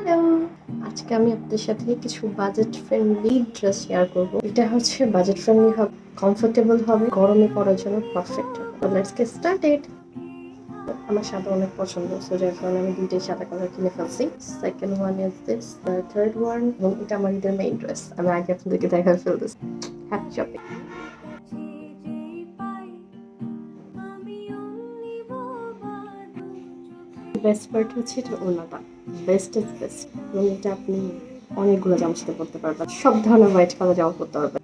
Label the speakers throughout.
Speaker 1: Hello, আজকে আমি আপনাদের সাথে কিছু বাজেট ফ্রেন্ডলি ড্রেস শেয়ার করব। এটা হচ্ছে বাজেট ফ্রেন্ডলি হবে, কমফোর্টেবল হবে, গরমে পরার জন্য পারফেক্ট হবে। তো লেটস গেট স্টার্টেড। আমার সাদা অনেক পছন্দ, সো যার কারণে আমি দুইটাই সাদা কালার কিনে ফেলছি। Second one is this, third one, এবং এটা আমার ঈদের মেইন ড্রেস। আমি আগে আপনাদেরকে দেখা ফেলতেছি। Happy shopping. বেস্ট পার্ট হচ্ছে এটা ওড়নাটা, বেস্ট ইজ বেস্ট। এবং এটা আপনি অনেকগুলো জামার সাথে পরতে পারবেন, সব ধরনের হোয়াইট কালার জামা পরতে পারবেন।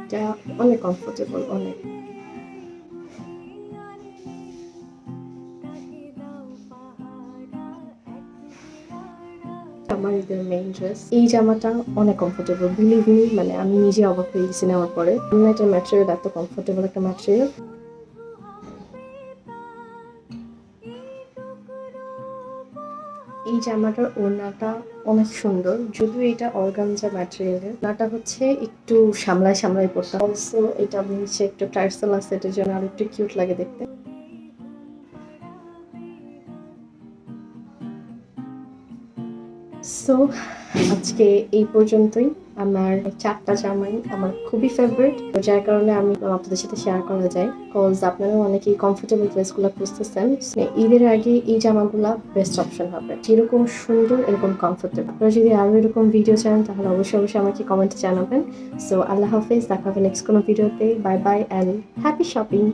Speaker 1: এটা অনেক কমফোর্টেবল, অনেক। আমার ঈদের মেইন ড্রেস, এই জামাটা অনেক কমফোর্টেবল, বিলিভ মি, মানে আমি নিজে অবাক হয়ে গেছি নেওয়ার পরে। এটার ম্যাটেরিয়াল এত কমফোর্টেবল একটা ম্যাটেরিয়াল। এই জামাটার ওড়নাটা অনেক সুন্দর, যদিও এটা অর্গানজা ম্যাটেরিয়ালের। ওড়নাটা হচ্ছে একটু সামলায় সামলায় পড়তে, অলসো এটা নিচে একটু টার্সেল আছে, এটার জন্য আর একটু কিউট লাগে দেখতে। সো আজকে এই পর্যন্তই। আমার 4টা জামাই আমার খুবই ফেভারিট, যার কারণে আমি আপনাদের সাথে শেয়ার করা যায়। কজ আপনারা অনেকেই কমফোর্টেবল ড্রেসগুলো খুঁজতেছেন, ঈদের আগে এই জামাগুলো বেস্ট অপশন হবে। যেরকম সুন্দর এরকম কমফোর্টেবল। আপনারা যদি আরও এরকম ভিডিও চান তাহলে অবশ্যই অবশ্যই আমাকে কমেন্টে জানাবেন। সো আল্লাহ হাফেজ, দেখা হবে নেক্সট কোনো ভিডিওতে। Bye bye and happy shopping.